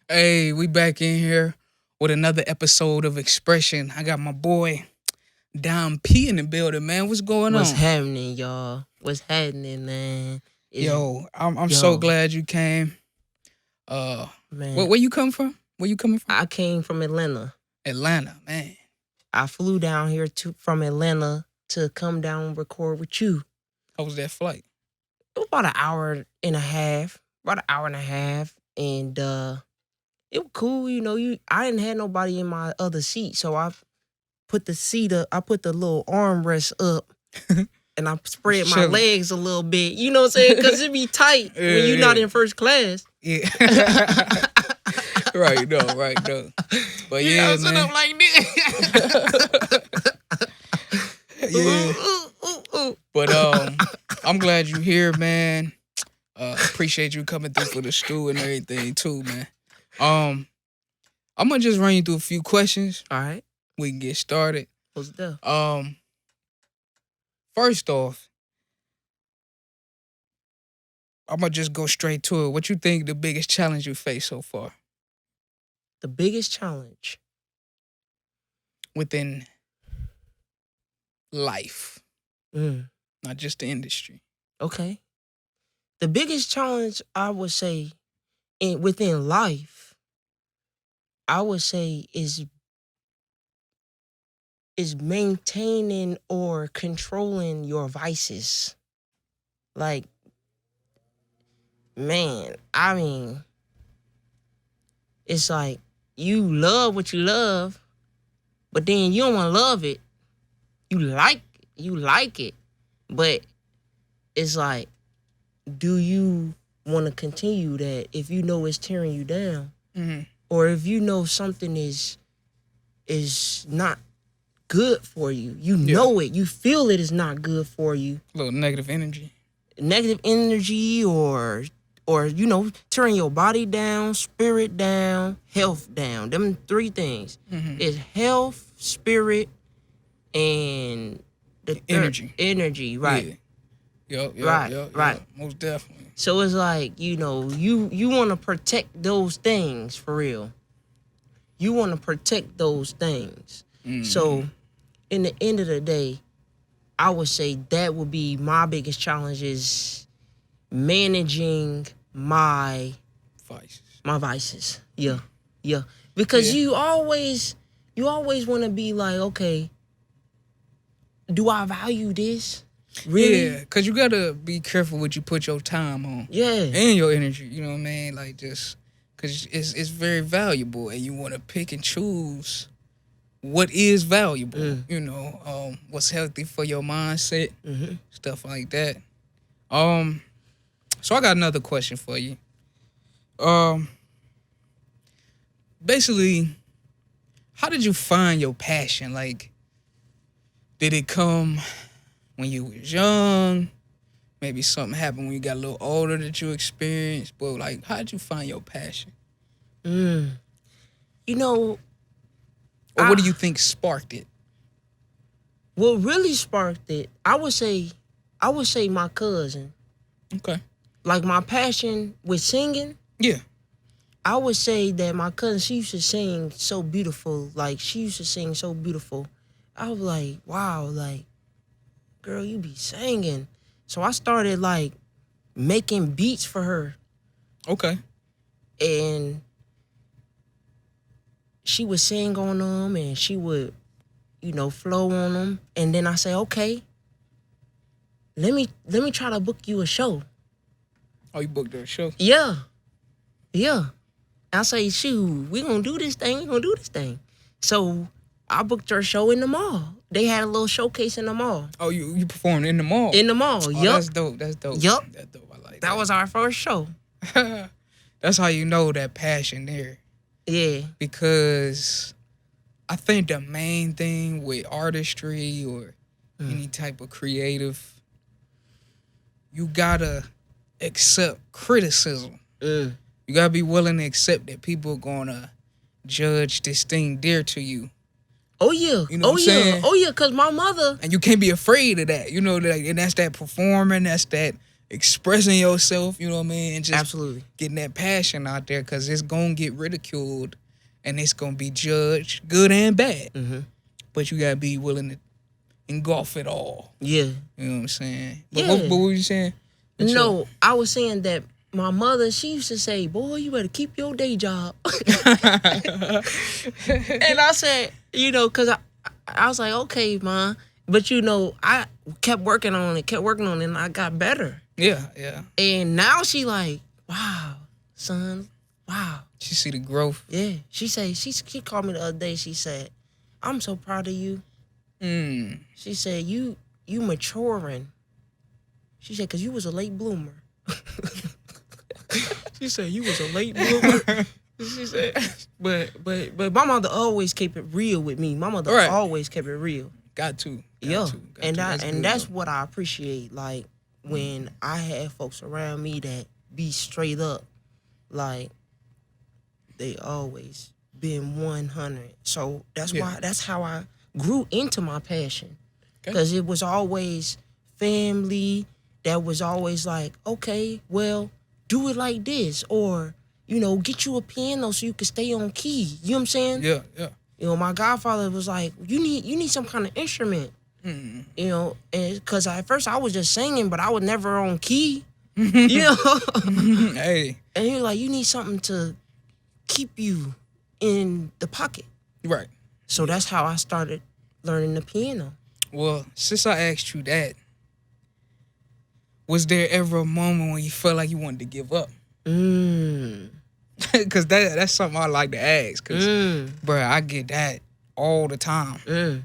Hey, we back in here with another episode of Xpression. I got my boy Dom P in the building, man. What's going What's on? happening, y'all? What's happening, man? I'm so glad you came. Man, Where you come from? Where you coming from? I came from Atlanta. Atlanta, man. I flew down here from Atlanta to come down and record with you. How was that flight? It was about an hour and a half. And it was cool, I didn't have nobody in my other seat, so I put the seat up, I put the little armrest up. And I spread my legs a little bit, you know what I'm saying? Because it be tight when you're not in first class. Yeah. Right, no. But yeah, I sit up like this. Yeah. But I'm glad you're here, man. Appreciate you coming through for the stew and everything too, man. I'm gonna just run you through a few questions. All right. We can get started. What's up? First off, I'm gonna just go straight to it. What you think the biggest challenge you faced so far? The biggest challenge within life, not just the industry. Okay. The biggest challenge I would say within life, I would say is maintaining or controlling your vices. Like, man, I mean, it's like you love what you love, but then you don't want to love it. You like it, but it's like, do you want to continue that if you know it's tearing you down? Mm-hmm. Or if you know something is not good for you, know it, you feel it is not good for you. A little negative energy, or tearing your body down, spirit down, health down. Them three things. Mm-hmm. It's health, spirit, and the energy, right? Yeah. Right. Most definitely. So it's like, you want to protect those things for real. You want to protect those things. Mm-hmm. So in the end of the day, I would say that would be my biggest challenge, is managing my vices. Yeah. Because you always want to be like, okay, do I value this? Really? Yeah, because you got to be careful what you put your time on. Yeah. And your energy, you know what I mean? Like, just because it's very valuable, and you want to pick and choose what is valuable, what's healthy for your mindset, stuff like that. So I got another question for you. Basically, how did you find your passion? Like, did it come when you was young? Maybe something happened when you got a little older that you experienced. But, like, how did you find your passion? Or what do you think sparked it? What really sparked it, I would say my cousin. Okay. Like, my passion with singing. Yeah. I would say that my cousin, she used to sing so beautiful. I was like, wow, like, girl, you be singing. So I started, like, making beats for her. Okay. And she would sing on them, and she would, flow on them. And then I say, okay, let me try to book you a show. Oh, you booked her a show? Yeah. I say, shoot, we gonna do this thing. So I booked her show in the mall. They had a little showcase in the mall. Oh, you performed in the mall? In the mall, yup. That's dope. Yup. That's dope. I like that. That was our first show. That's how you know that passion there. Yeah. Because I think the main thing with artistry or any type of creative, you gotta accept criticism. You gotta be willing to accept that people are gonna judge this thing dear to you. Oh yeah. You know what I'm saying? Oh yeah, because my mother. And you can't be afraid of that. And that's that performing, that's that expressing yourself, you know what I mean, and just Absolutely. getting that passion out there, because it's gonna get ridiculed and it's gonna be judged, good and bad. Mm-hmm. But you gotta be willing to engulf it all. Yeah. You know what I'm saying? But Yeah. what were you saying? No, I was saying that my mother, she used to say, boy, you better keep your day job. And I said, because I was like, okay, Ma. But, I kept working on it, and I got better. Yeah, yeah. And now she like, wow, son, wow. She see the growth. Yeah. She called me the other day. She said, I'm so proud of you. She said, you maturing. She said, because you was a late bloomer. She said, you was a late bloomer. She said, but my mother always kept it real with me. My mother always kept it real. Got to. That's what I appreciate. Like, when I have folks around me that be straight up, like, they always been 100. So that's how I grew into my passion. Because it was always family that was always like, okay, well, do it like this, or, get you a piano so you can stay on key. You know what I'm saying? Yeah, yeah. My godfather was like, you need some kind of instrument. And because at first I was just singing, but I was never on key. Hey. And he was like, you need something to keep you in the pocket. Right. So that's how I started learning the piano. Well, since I asked you that, was there ever a moment when you felt like you wanted to give up? Because that's something I like to ask. Because, bro, I get that all the time.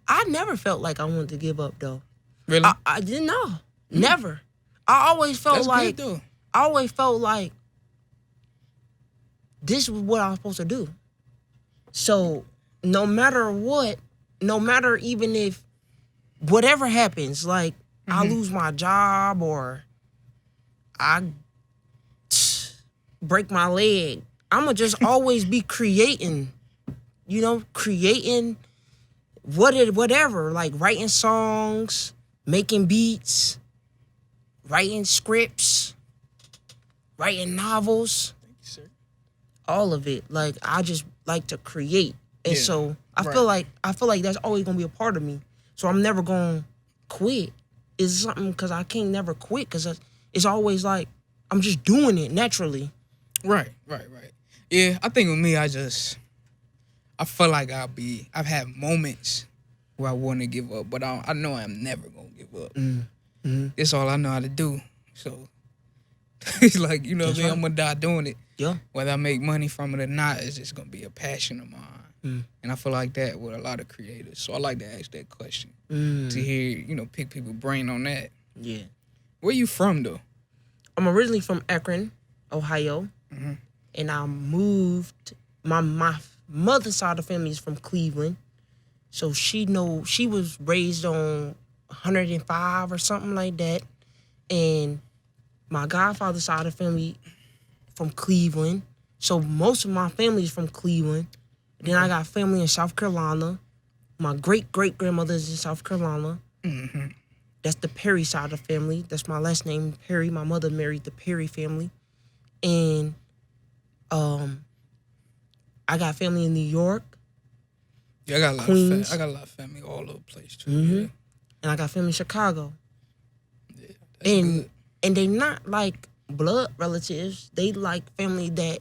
I never felt like I wanted to give up, though. Really? I didn't know. Never. I always felt that's like... good, though. I always felt like this was what I was supposed to do. So, no matter what, no matter even if whatever happens, like, I lose my job or I break my leg, I'ma just always be creating, creating whatever, like writing songs, making beats, writing scripts, writing novels. Thank you, sir. All of it. Like, I just like to create. And so I feel like that's always gonna be a part of me. So I'm never gonna quit. It's something, because I can't never quit, because it's always like I'm just doing it naturally. Right. Yeah, I think with me, I feel like I've had moments where I want to give up, but I know I'm never gonna give up. It's all I know how to do. So it's like, what I mean? I'm gonna die doing it. Yeah. Whether I make money from it or not, it's just gonna be a passion of mine. And I feel like that with a lot of creators. So I like to ask that question to hear, pick people's brain on that. Yeah. Where you from, though? I'm originally from Akron, Ohio. And I moved. My mother's side of the family is from Cleveland. So she was raised on 105 or something like that. And my godfather's side of the family from Cleveland. So most of my family is from Cleveland. Then I got family in South Carolina. My great-great-grandmother is in South Carolina. That's the Perry side of the family. That's my last name, Perry. My mother married the Perry family. And I got family in New York. Yeah, I got a lot of family all over the place, too. Yeah. And I got family in Chicago. Yeah, that's good. And they not like blood relatives. They like family that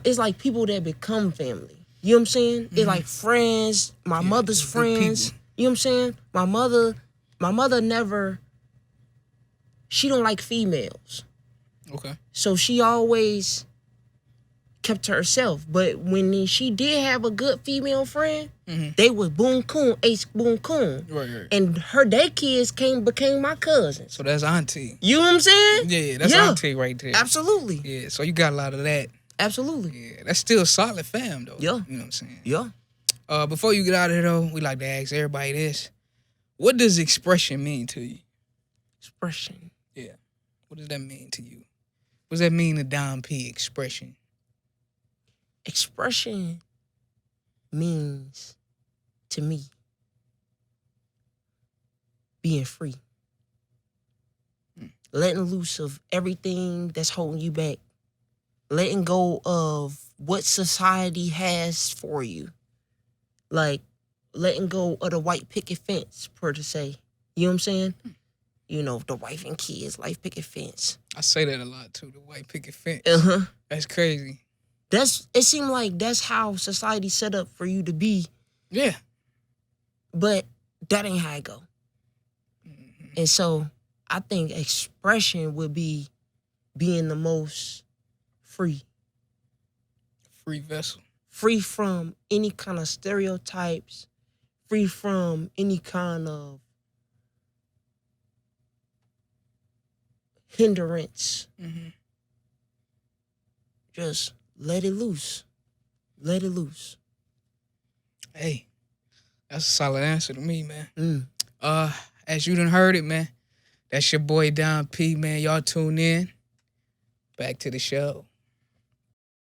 it's like people that become family. You know what I'm saying? It's like friends, my mother's friends. You know what I'm saying? My mother never, she don't like females. Okay. So she always kept to herself. But when she did have a good female friend, they was Boon Coon, Ace Boon Coon. Right. And their kids became my cousins. So that's auntie. You know what I'm saying? Yeah, that's auntie right there. Absolutely. Yeah, so you got a lot of that. Absolutely. Yeah, that's still a solid fam, though. Yeah. You know what I'm saying? Yeah. Before you get out of here, though, we like to ask everybody this. What does expression mean to you? Expression. Yeah. What does that mean to you? What does that mean to Don P, expression? Expression means, to me, being free. letting loose of everything that's holding you back, letting go of what society has for you, like letting go of the white picket fence, per se. You know what I'm saying? You know, the wife and kids, life picket fence. I say that a lot too. The white picket fence. That's crazy. It seemed like that's how society set up for you to be. Yeah. But that ain't how it go. Mm-hmm. And so I think expression would be being the most free. Free vessel. Free from any kind of stereotypes. Free from any kind of hindrance. Mm-hmm. Just let it loose. Let it loose. Hey, that's a solid answer to me, man. As you done heard it, man, that's your boy Don P, man. Y'all tune in. Back to the show.